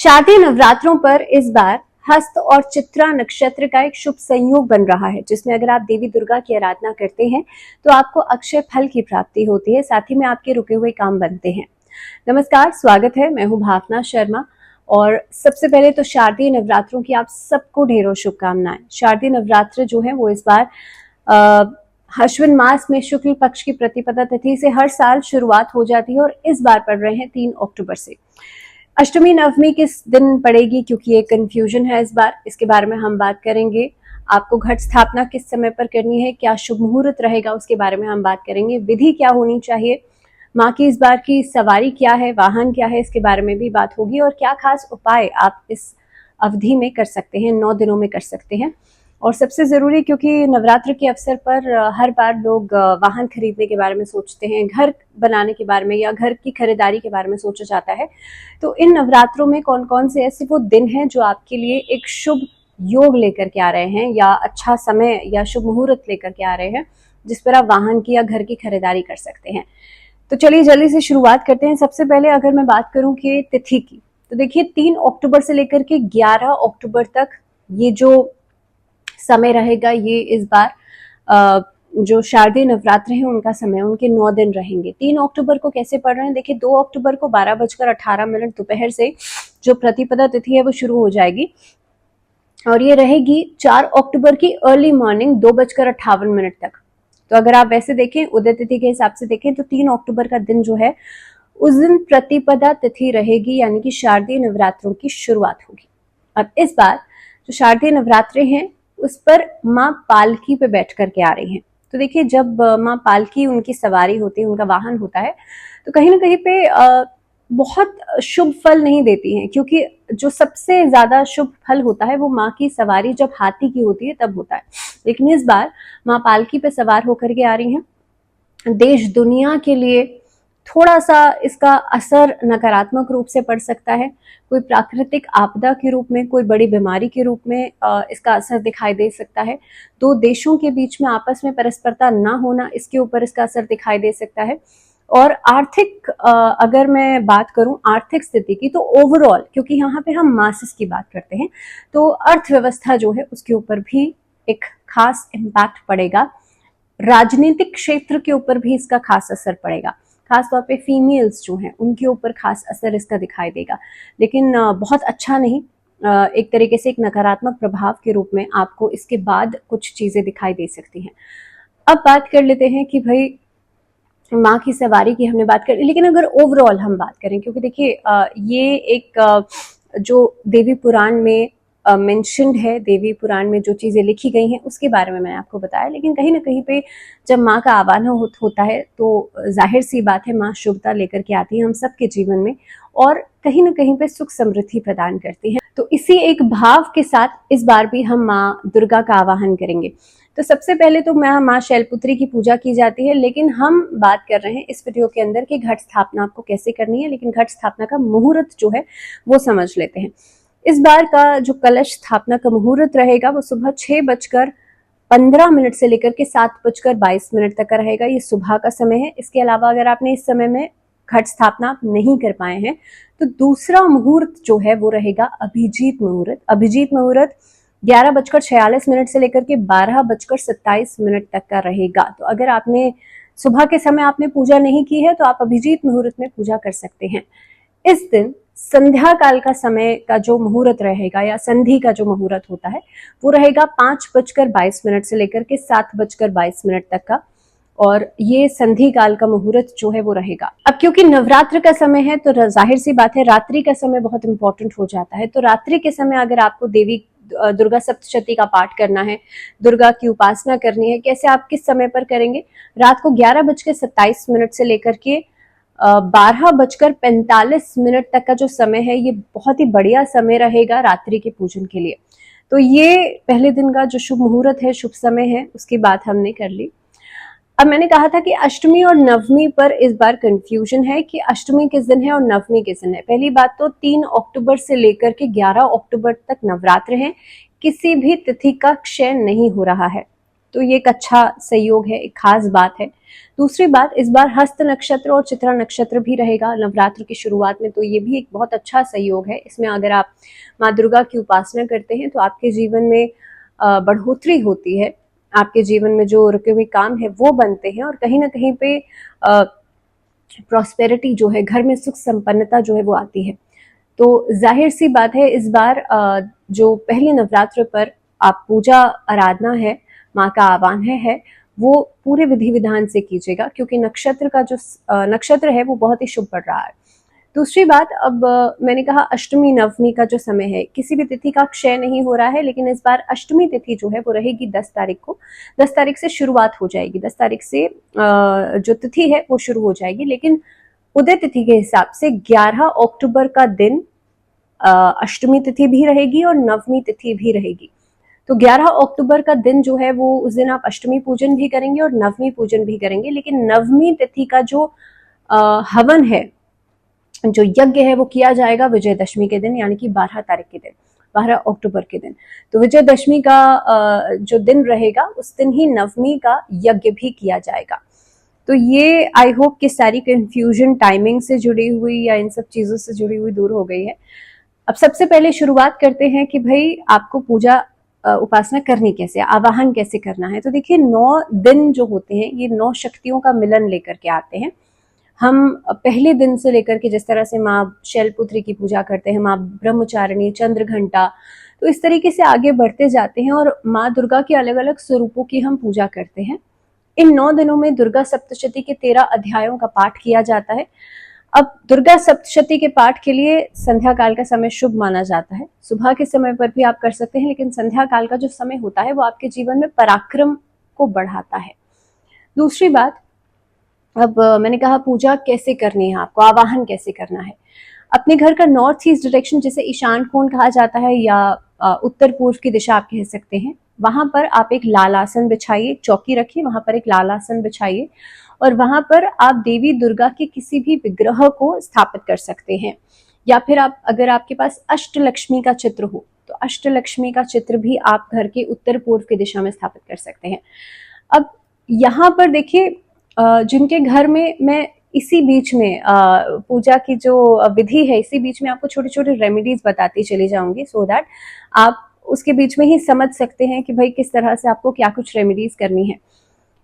शारदीय नवरात्रों पर इस बार हस्त और चित्रा नक्षत्र का एक शुभ संयोग बन रहा है, जिसमें अगर आप देवी दुर्गा की आराधना करते हैं तो आपको अक्षय फल की प्राप्ति होती है, साथ ही में आपके रुके हुए काम बनते हैं। नमस्कार, स्वागत है। मैं हूं भावना शर्मा और सबसे पहले तो शारदीय नवरात्रों की आप सबको ढेरों शुभकामनाएं। शारदीय नवरात्र जो है वो इस बार अश्विन मास में शुक्ल पक्ष की प्रतिपदा तिथि से हर साल शुरुआत हो जाती है और इस बार पड़ रहे हैं 3 अक्टूबर से। अष्टमी नवमी किस दिन पड़ेगी, क्योंकि ये कंफ्यूजन है इस बार, इसके बारे में हम बात करेंगे। आपको घट स्थापना किस समय पर करनी है, क्या शुभ मुहूर्त रहेगा, उसके बारे में हम बात करेंगे। विधि क्या होनी चाहिए, माँ की इस बार की सवारी क्या है, वाहन क्या है, इसके बारे में भी बात होगी। और क्या खास उपाय आप इस अवधि में कर सकते हैं, 9 दिनों में कर सकते हैं। और सबसे जरूरी, क्योंकि नवरात्र के अवसर पर हर बार लोग वाहन खरीदने के बारे में सोचते हैं, घर बनाने के बारे में या घर की खरीदारी के बारे में सोचा जाता है। तो इन नवरात्रों में कौन कौन से ऐसे वो दिन हैं जो आपके लिए एक शुभ योग लेकर के आ रहे हैं या अच्छा समय या शुभ मुहूर्त लेकर के आ रहे हैं, जिस पर आप वाहन की या घर की खरीदारी कर सकते हैं। तो चलिए जल्दी से शुरुआत करते हैं। सबसे पहले अगर मैं बात करूं कि तिथि की, तो देखिए 3 अक्टूबर से लेकर के 11 अक्टूबर तक ये जो समय रहेगा, ये इस बार जो शारदीय नवरात्र है उनका समय, उनके 9 दिन रहेंगे। 3 अक्टूबर को कैसे पड़ रहे हैं, देखिए 2 अक्टूबर को 12:18 दोपहर से जो प्रतिपदा तिथि है वो शुरू हो जाएगी और ये रहेगी 4 अक्टूबर की अर्ली मॉर्निंग 2:58 तक। तो अगर आप वैसे देखें, उदय तिथि के हिसाब से देखें, तो 3 अक्टूबर का दिन जो है उस दिन प्रतिपदा तिथि रहेगी, यानी कि शारदीय नवरात्रों की शुरुआत होगी। अब इस बार जो शारदीय नवरात्रे हैं उस पर माँ पालकी पे बैठ करके आ रही हैं। तो देखिए जब माँ पालकी, उनकी सवारी होती है, उनका वाहन होता है, तो कहीं ना कहीं पे बहुत शुभ फल नहीं देती हैं, क्योंकि जो सबसे ज्यादा शुभ फल होता है वो माँ की सवारी जब हाथी की होती है तब होता है। लेकिन इस बार माँ पालकी पे सवार होकर के आ रही हैं। देश दुनिया के लिए थोड़ा सा इसका असर नकारात्मक रूप से पड़ सकता है। कोई प्राकृतिक आपदा के रूप में, कोई बड़ी बीमारी के रूप में इसका असर दिखाई दे सकता है। 2 देशों के बीच में आपस में परस्परता ना होना, इसके ऊपर इसका असर दिखाई दे सकता है। और आर्थिक, अगर मैं बात करूं आर्थिक स्थिति की, तो ओवरऑल, क्योंकि यहाँ पे हम मासेस की बात करते हैं, तो अर्थव्यवस्था जो है उसके ऊपर भी एक खास इम्पैक्ट पड़ेगा। राजनीतिक क्षेत्र के ऊपर भी इसका खास असर पड़ेगा, खासतौर पे फीमेल्स जो हैं उनके ऊपर खास असर इसका दिखाई देगा। लेकिन बहुत अच्छा नहीं, एक तरीके से एक नकारात्मक प्रभाव के रूप में आपको इसके बाद कुछ चीजें दिखाई दे सकती हैं। अब बात कर लेते हैं कि भाई माँ की सवारी की हमने बात करी, लेकिन अगर ओवरऑल हम बात करें, क्योंकि देखिए ये एक जो देवी पुराण में मेंशन्ड है, देवी पुराण में जो चीजें लिखी गई हैं उसके बारे में मैंने आपको बताया, लेकिन कहीं ना कहीं पे जब माँ का आवाहन होता है तो जाहिर सी बात है माँ शुभता लेकर के आती है हम सबके जीवन में और कहीं ना कहीं पे सुख समृद्धि प्रदान करती है। तो इसी एक भाव के साथ इस बार भी हम माँ दुर्गा का आवाहन करेंगे। तो सबसे पहले तो माँ शैलपुत्री की पूजा की जाती है, लेकिन हम बात कर रहे हैं इस वीडियो के अंदर कि घट स्थापना आपको कैसे करनी है। लेकिन घट स्थापना का मुहूर्त जो है वो समझ लेते हैं। इस बार का जो कलश स्थापना का मुहूर्त रहेगा वो सुबह 6:15 से लेकर के 7:22 तक का रहेगा। ये सुबह का समय है। इसके अलावा अगर आपने इस समय में घट स्थापना नहीं कर पाए हैं तो दूसरा मुहूर्त जो है वो रहेगा अभिजीत मुहूर्त। अभिजीत मुहूर्त 11:46 से लेकर के 12:27 तक का रहेगा। तो अगर आपने सुबह के समय आपने पूजा नहीं की है तो आप अभिजीत मुहूर्त में पूजा कर सकते हैं। इस दिन संध्या काल का समय का जो मुहूर्त रहेगा या संधि का जो मुहूर्त होता है वो रहेगा 5:22 से लेकर के 7:22 तक का, और ये संधि काल का मुहूर्त जो है वो रहेगा। अब क्योंकि नवरात्र का समय है तो जाहिर सी बात है रात्रि का समय बहुत इंपॉर्टेंट हो जाता है। तो रात्रि के समय अगर आपको देवी दुर्गा सप्तशती का पाठ करना है, दुर्गा की उपासना करनी है, कैसे आप किस समय पर करेंगे, रात को 11:27 से लेकर के 12:45 तक का जो समय है ये बहुत ही बढ़िया समय रहेगा रात्रि के पूजन के लिए। तो ये पहले दिन का जो शुभ मुहूर्त है, शुभ समय है, उसकी बात हमने कर ली। अब मैंने कहा था कि अष्टमी और नवमी पर इस बार कंफ्यूजन है कि अष्टमी किस दिन है और नवमी किस दिन है। पहली बात तो 3 अक्टूबर से लेकर के 11 अक्टूबर तक नवरात्र हैं, किसी भी तिथि का क्षय नहीं हो रहा है। तो ये एक अच्छा संयोग है, एक खास बात है। दूसरी बात, इस बार हस्त नक्षत्र और चित्रा नक्षत्र भी रहेगा नवरात्र की शुरुआत में, तो ये भी एक बहुत अच्छा संयोग है। इसमें अगर आप माँ दुर्गा की उपासना करते हैं तो आपके जीवन में बढ़ोतरी होती है, आपके जीवन में जो रुके हुए काम है वो बनते हैं, और कहीं ना कहीं पे प्रॉस्पेरिटी जो है, घर में सुख संपन्नता जो है वो आती है। तो जाहिर सी बात है, इस बार जो पहले नवरात्र पर आप पूजा आराधना है, माँ का आह्वान है वो पूरे विधि विधान से कीजिएगा, क्योंकि नक्षत्र का जो नक्षत्र है वो बहुत ही शुभ पड़ रहा है। दूसरी बात, अब मैंने कहा अष्टमी नवमी का जो समय है, किसी भी तिथि का क्षय नहीं हो रहा है, लेकिन इस बार अष्टमी तिथि जो है वो रहेगी 10 तारीख को। 10 तारीख से शुरुआत हो जाएगी, 10 तारीख से जो तिथि है वो शुरू हो जाएगी, लेकिन उदय तिथि के हिसाब से 11 अक्टूबर का दिन अष्टमी तिथि भी रहेगी और नवमी तिथि भी रहेगी। तो 11 अक्टूबर का दिन जो है वो, उस दिन आप अष्टमी पूजन भी करेंगे और नवमी पूजन भी करेंगे, लेकिन नवमी तिथि का जो हवन है, जो यज्ञ है, वो किया जाएगा विजयदशमी के दिन, यानी कि 12 तारीख के दिन, 12 अक्टूबर के दिन। तो विजयदशमी का जो दिन रहेगा उस दिन ही नवमी का यज्ञ भी किया जाएगा। तो ये आई होप कि सारी कंफ्यूजन टाइमिंग से जुड़ी हुई या इन सब चीजों से जुड़ी हुई दूर हो गई है। अब सबसे पहले शुरुआत करते हैं कि भाई आपको पूजा उपासना करनी कैसे, आवाहन कैसे करना है। तो देखिए 9 दिन जो होते हैं ये 9 शक्तियों का मिलन लेकर के आते हैं। हम पहले दिन से लेकर के जिस तरह से माँ शैलपुत्री की पूजा करते हैं, माँ ब्रह्मचारिणी, चंद्रघंटा, तो इस तरीके से आगे बढ़ते जाते हैं और माँ दुर्गा के अलग अलग स्वरूपों की हम पूजा करते हैं। इन 9 दिनों में दुर्गा सप्तशती के 13 अध्यायों का पाठ किया जाता है। अब दुर्गा सप्तशती के पाठ के लिए संध्या काल का समय शुभ माना जाता है। सुबह के समय पर भी आप कर सकते हैं, लेकिन संध्या काल का जो समय होता है वो आपके जीवन में पराक्रम को बढ़ाता है। दूसरी बात, अब मैंने कहा पूजा कैसे करनी है, आपको आवाहन कैसे करना है। अपने घर का नॉर्थ ईस्ट डायरेक्शन, जिसे ईशान कोण कहा जाता है या उत्तर पूर्व की दिशा आप कह सकते हैं, वहां पर आप एक लाल आसन बिछाइए, चौकी रखिए, वहां पर एक लाल आसन बिछाइए और वहां पर आप देवी दुर्गा के किसी भी विग्रह को स्थापित कर सकते हैं। या फिर आप, अगर आपके पास अष्टलक्ष्मी का चित्र हो तो अष्टलक्ष्मी का चित्र भी आप घर के उत्तर पूर्व की दिशा में स्थापित कर सकते हैं। अब यहाँ पर देखिए, जिनके घर में, मैं इसी बीच में पूजा की जो विधि है, इसी बीच में आपको छोटे छोटे रेमेडीज बताती चली जाऊंगी, सो दैट आप उसके बीच में ही समझ सकते हैं कि भाई किस तरह से आपको क्या कुछ रेमेडीज करनी है।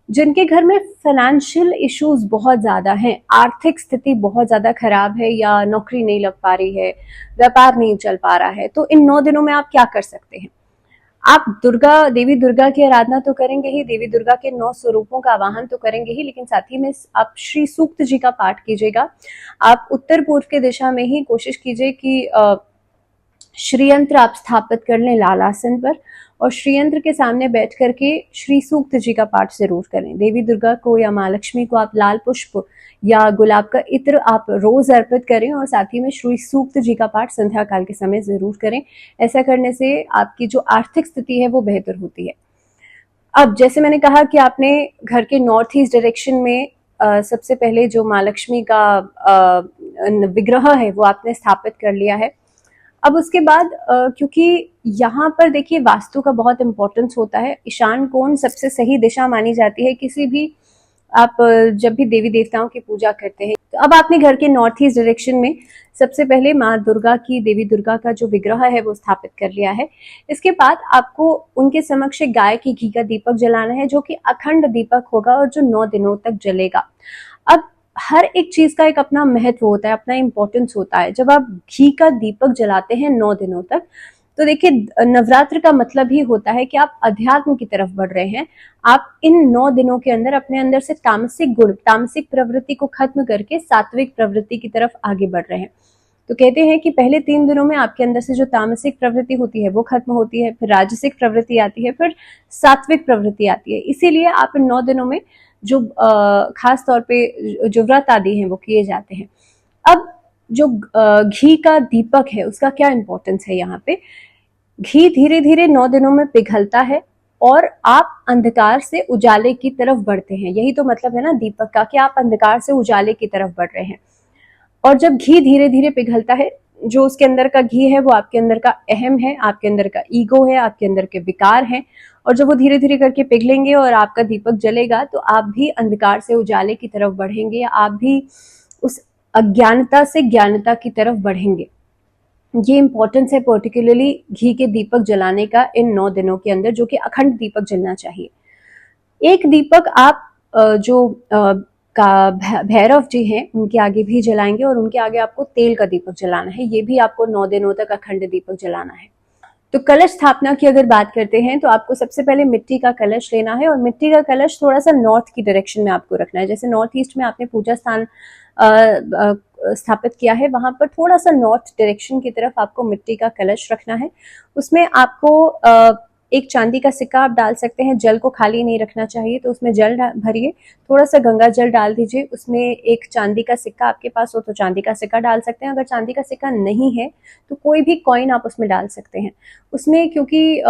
जिनके घर में फाइनेंशियल इश्यूज बहुत ज्यादा हैं, आर्थिक स्थिति बहुत ज्यादा खराब है, या नौकरी नहीं लग पा रही है, व्यापार नहीं चल पा रहा है, तो इन 9 दिनों में आप क्या कर सकते हैं। आप देवी दुर्गा की आराधना तो करेंगे ही, देवी दुर्गा के 9 स्वरूपों का आवाहन तो करेंगे ही, लेकिन साथ ही में आप श्री सूक्त जी का पाठ कीजिएगा। आप उत्तर पूर्व के दिशा में ही कोशिश कीजिए कि श्रीयंत्र आप स्थापित कर लें लाल आसन पर, और श्रीयंत्र के सामने बैठ करके श्री सूक्त जी का पाठ जरूर करें। देवी दुर्गा को या माँ लक्ष्मी को आप लाल पुष्प या गुलाब का इत्र आप रोज अर्पित करें, और साथ ही में श्री सूक्त जी का पाठ संध्या काल के समय जरूर करें। ऐसा करने से आपकी जो आर्थिक स्थिति है वो बेहतर होती है। अब जैसे मैंने कहा कि आपने घर के नॉर्थ ईस्ट डायरेक्शन में सबसे पहले जो माँ लक्ष्मी का विग्रह है वो आपने स्थापित कर लिया है। अब उसके बाद क्योंकि यहाँ पर देखिए वास्तु का बहुत इंपॉर्टेंस होता है, ईशान कोण सबसे सही दिशा मानी जाती है किसी भी, आप जब भी देवी देवताओं की पूजा करते हैं। तो अब आपने घर के नॉर्थ ईस्ट डायरेक्शन में सबसे पहले माँ दुर्गा की, देवी दुर्गा का जो विग्रह है वो स्थापित कर लिया है। इसके बाद आपको उनके समक्ष गाय की घी का दीपक जलाना है, जो कि अखंड दीपक होगा और जो 9 दिनों तक जलेगा। अब हर एक चीज का एक अपना महत्व होता है, अपना इंपॉर्टेंस होता है। जब आप घी का दीपक जलाते हैं 9 दिनों तक, तो देखिए नवरात्र का मतलब ही होता है कि आप अध्यात्म की तरफ बढ़ रहे हैं। आप इन 9 दिनों के अंदर अपने अंदर से तामसिक गुण, तामसिक प्रवृत्ति को खत्म करके सात्विक प्रवृत्ति की तरफ आगे बढ़ रहे हैं। तो कहते हैं कि पहले 3 दिनों में आपके अंदर से जो तामसिक प्रवृत्ति होती है वो खत्म होती है, फिर राजसिक प्रवृत्ति आती है, फिर सात्विक प्रवृत्ति आती है। इसीलिए आप इन 9 दिनों में जो खास तौर पे जो व्रत आदि हैं वो किए जाते हैं। अब जो घी का दीपक है उसका क्या इंपॉर्टेंस है यहाँ पे। घी धीरे धीरे 9 दिनों में पिघलता है और आप अंधकार से उजाले की तरफ बढ़ते हैं। यही तो मतलब है ना दीपक का, कि आप अंधकार से उजाले की तरफ बढ़ रहे हैं। और जब घी धीरे धीरे पिघलता है, जो उसके अंदर का घी है वो आपके अंदर का अहम है, आपके अंदर का ईगो है, आपके अंदर के विकार हैं, और जब वो धीरे धीरे करके पिघलेंगे और आपका दीपक जलेगा तो आप भी अंधकार से उजाले की तरफ बढ़ेंगे, आप भी उस अज्ञानता से ज्ञानता की तरफ बढ़ेंगे। ये इंपॉर्टेंस है पर्टिकुलरली घी के दीपक जलाने का इन 9 दिनों के अंदर, जो कि अखंड दीपक जलना चाहिए। एक दीपक आप जो का भैरव जी हैं उनके आगे भी जलाएंगे और उनके आगे आपको तेल का दीपक जलाना है। ये भी आपको 9 दिनों तक अखंड दीपक जलाना है। तो कलश स्थापना की अगर बात करते हैं तो आपको सबसे पहले मिट्टी का कलश लेना है और मिट्टी का कलश थोड़ा सा नॉर्थ की डायरेक्शन में आपको रखना है। जैसे नॉर्थ ईस्ट में आपने पूजा स्थान स्थापित किया है, वहां पर थोड़ा सा नॉर्थ डायरेक्शन की तरफ आपको मिट्टी का कलश रखना है। उसमें आपको एक चांदी का सिक्का आप डाल सकते हैं। जल को खाली नहीं रखना चाहिए, तो उसमें जल भरिए, थोड़ा सा गंगा जल डाल दीजिए, उसमें एक चांदी का सिक्का आपके पास हो तो चांदी का सिक्का डाल सकते हैं। अगर चांदी का सिक्का नहीं है तो कोई भी कॉइन आप उसमें डाल सकते हैं। उसमें क्योंकि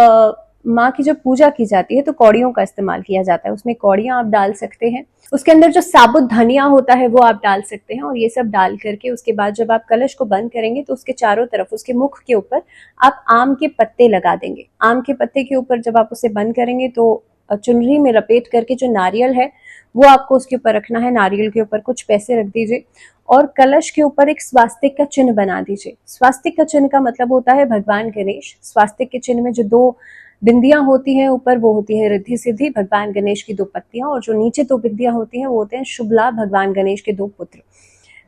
माँ की जब पूजा की जाती है तो कौड़ियों का इस्तेमाल किया जाता है, उसमें कौड़ियां आप डाल सकते हैं। उसके अंदर जो साबुत धनिया होता है वो आप डाल सकते हैं। और ये सब डाल करके उसके बाद जब आप कलश को बंद करेंगे तो उसके चारों तरफ, उसके मुख के ऊपर आप आम के पत्ते लगा देंगे। आम के पत्ते के ऊपर जब आप उसे बंद करेंगे तो चुनरी में लपेट करके जो नारियल है वो आपको उसके ऊपर रखना है। नारियल के ऊपर कुछ पैसे रख दीजिए और कलश के ऊपर एक स्वास्तिक का चिन्ह बना दीजिए। स्वास्तिक का चिन्ह का मतलब होता है भगवान गणेश। स्वास्तिक के चिन्ह में जो 2 बिंदियां होती हैं ऊपर, वो होती है रिद्धि सिद्धि, भगवान गणेश की 2 पत्तियां, और जो नीचे 2 बिंदियां होती हैं वो होते हैं शुभ लाभ, भगवान गणेश के 2 पुत्र।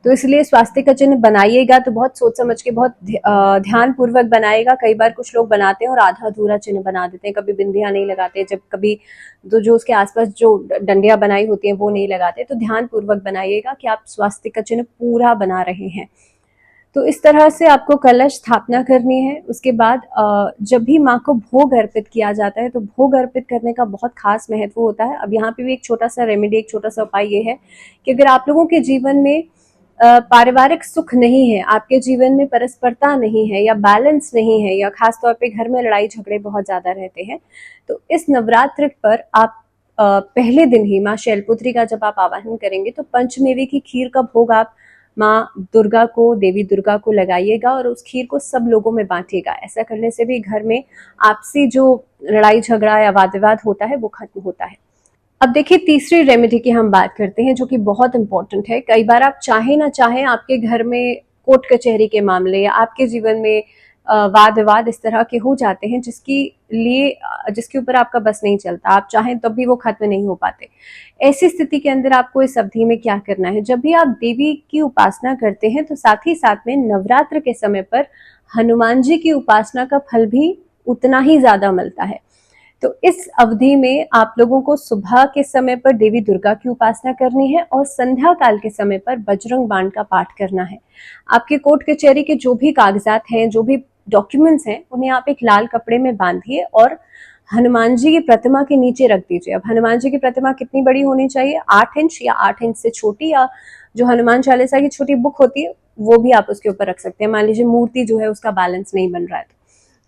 तो इसलिए स्वास्तिक का चिन्ह बनाइएगा तो बहुत सोच समझ के, बहुत ध्यान पूर्वक बनाएगा। कई बार कुछ लोग बनाते हैं और आधा अधूरा चिन्ह बना देते हैं, कभी बिंदियां नहीं लगाते, जब कभी जो उसके आसपास जो डंडियां बनाई होती हैं वो नहीं लगाते। तो ध्यान पूर्वक बनाइएगा कि आप स्वास्तिक का चिन्ह पूरा बना रहे हैं। तो इस तरह से आपको कलश स्थापना करनी है। उसके बाद जब भी माँ को भोग अर्पित किया जाता है तो भोग अर्पित करने का बहुत खास महत्व होता है। अब यहाँ पे भी एक छोटा सा रेमेडी, एक छोटा सा उपाय ये है कि अगर आप लोगों के जीवन में पारिवारिक सुख नहीं है, आपके जीवन में परस्परता नहीं है या बैलेंस नहीं है, या खासतौर पे घर में लड़ाई झगड़े बहुत ज्यादा रहते हैं, तो इस नवरात्र पर आप पहले दिन ही माँ शैलपुत्री का जब आप आवाहन करेंगे तो पंचमेवे की खीर का भोग आप माँ दुर्गा को, देवी दुर्गा को लगाइएगा और उस खीर को सब लोगों में बांटिएगा। ऐसा करने से भी घर में आपसी जो लड़ाई झगड़ा या वाद विवाद होता है वो खत्म होता है। अब देखिए तीसरी रेमेडी की हम बात करते हैं जो कि बहुत इंपॉर्टेंट है। कई बार आप चाहे ना चाहे आपके घर में कोर्ट कचहरी के मामले या आपके जीवन में वाद विवाद इस तरह के हो जाते हैं जिसके ऊपर आपका बस नहीं चलता, आप चाहें तब भी वो खत्म नहीं हो पाते। ऐसी स्थिति के अंदर आपको इस अवधि में क्या करना है, जब भी आप देवी की उपासना करते हैं तो साथ ही साथ में नवरात्र के समय पर हनुमान जी की उपासना का फल भी उतना ही ज्यादा मिलता है। तो इस अवधि में आप लोगों को सुबह के समय पर देवी दुर्गा की उपासना करनी है और संध्या काल के समय पर बजरंग बाण का पाठ करना है। आपके कोर्ट कचहरी के जो भी कागजात हैं, जो भी डॉक्यूमेंट्स हैं, उन्हें आप एक लाल कपड़े में बांधिए और हनुमान जी की प्रतिमा के नीचे रख दीजिए। अब हनुमान जी की प्रतिमा कितनी बड़ी होनी चाहिए, 8 इंच या 8 इंच से छोटी, या जो हनुमान चालीसा की छोटी बुक होती है वो भी आप उसके ऊपर रख सकते हैं। मान लीजिए मूर्ति जो है उसका बैलेंस नहीं बन रहा है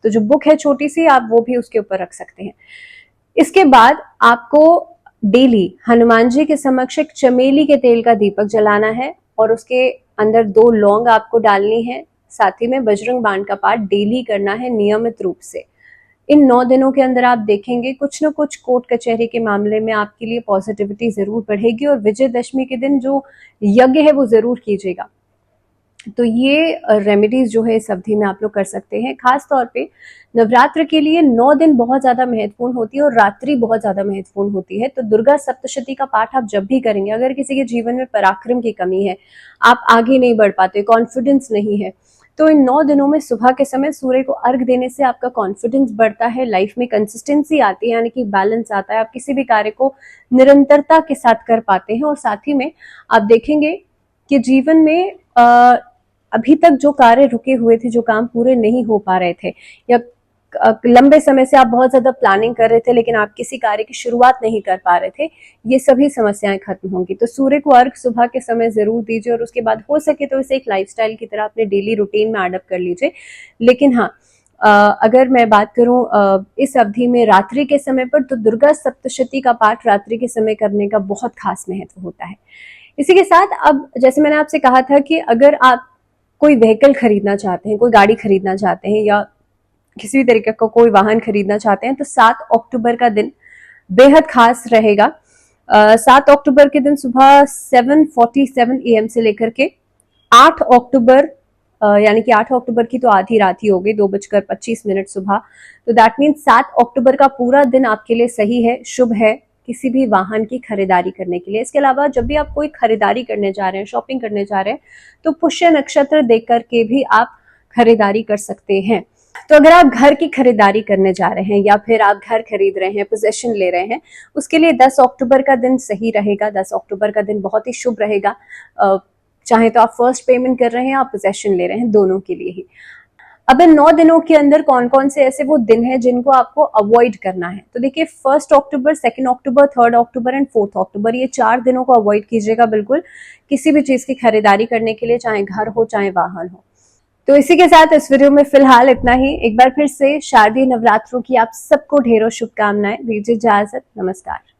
तो जो बुक है छोटी सी, आप वो भी उसके ऊपर रख सकते हैं। इसके बाद आपको डेली हनुमान जी के समक्ष एक चमेली के तेल का दीपक जलाना है और उसके अंदर 2 लौंग आपको डालनी है। साथ ही में बजरंग बाण का पाठ डेली करना है नियमित रूप से। इन 9 दिनों के अंदर आप देखेंगे कुछ न कुछ कोर्ट कचहरी के मामले में आपके लिए पॉजिटिविटी जरूर बढ़ेगी। और विजयदशमी के दिन जो यज्ञ है वो जरूर कीजिएगा। तो ये रेमेडीज जो है इस अवधि में आप लोग कर सकते हैं। खास तौर पे नवरात्र के लिए 9 दिन बहुत ज्यादा महत्वपूर्ण होती है और रात्रि बहुत ज्यादा महत्वपूर्ण होती है। तो दुर्गा सप्तशती का पाठ आप जब भी करेंगे, अगर किसी के जीवन में पराक्रम की कमी है, आप आगे नहीं बढ़ पाते, कॉन्फिडेंस नहीं है, तो इन 9 दिनों में सुबह के समय सूर्य को अर्घ देने से आपका कॉन्फिडेंस बढ़ता है, लाइफ में कंसिस्टेंसी आती है, यानी कि बैलेंस आता है, आप किसी भी कार्य को निरंतरता के साथ कर पाते हैं। और साथ ही में आप देखेंगे कि जीवन में अभी तक जो कार्य रुके हुए थे, जो काम पूरे नहीं हो पा रहे थे, या लंबे समय से आप बहुत ज्यादा प्लानिंग कर रहे थे लेकिन आप किसी कार्य की शुरुआत नहीं कर पा रहे थे, ये सभी समस्याएं खत्म होंगी। तो सूर्य को अर्घ सुबह के समय जरूर दीजिए और उसके बाद हो सके तो इसे एक लाइफस्टाइल की तरह अपने डेली रूटीन में एडप्ट कर लीजिए। लेकिन हाँ, अगर मैं बात करूं इस अवधि में रात्रि के समय पर, तो दुर्गा सप्तशती का पाठ रात्रि के समय करने का बहुत खास महत्व होता है। इसी के साथ अब जैसे मैंने आपसे कहा था कि अगर आप कोई व्हीकल खरीदना चाहते हैं, कोई गाड़ी खरीदना चाहते हैं, या किसी भी तरीके का कोई वाहन खरीदना चाहते हैं तो 7 अक्टूबर का दिन बेहद खास रहेगा। 7 अक्टूबर के दिन सुबह 7:47 AM से लेकर के 8 अक्टूबर यानी कि 8 अक्टूबर की तो आधी रात ही हो गई, 2:25 सुबह। तो दैट मीन्स 7 अक्टूबर का पूरा दिन आपके लिए सही है, शुभ है किसी भी वाहन की खरीदारी करने के लिए। इसके अलावा जब भी आप कोई खरीदारी करने जा रहे हैं, शॉपिंग करने जा रहे हैं, तो पुष्य नक्षत्र देख करके भी आप खरीदारी कर सकते हैं। तो अगर आप घर की खरीदारी करने जा रहे हैं या फिर आप घर खरीद रहे हैं, पोजेशन ले रहे हैं, उसके लिए 10 अक्टूबर का दिन सही रहेगा। 10 अक्टूबर का दिन बहुत ही शुभ रहेगा। चाहे तो आप फर्स्ट पेमेंट कर रहे हैं, आप पोजेशन ले रहे हैं, दोनों के लिए ही। अब इन 9 दिनों के अंदर कौन कौन से ऐसे वो दिन हैं जिनको आपको अवॉइड करना है। तो देखिए 1 अक्टूबर, 2 अक्टूबर, 3 अक्टूबर एंड 4 अक्टूबर, ये 4 दिनों को अवॉइड कीजिएगा बिल्कुल, किसी भी चीज की खरीदारी करने के लिए, चाहे घर हो चाहे वाहन हो। तो इसी के साथ इस वीडियो में फिलहाल इतना ही। एक बार फिर से शारदीय नवरात्रों की आप सबको ढेरों शुभकामनाएं। दीजिए इजाजत, नमस्कार।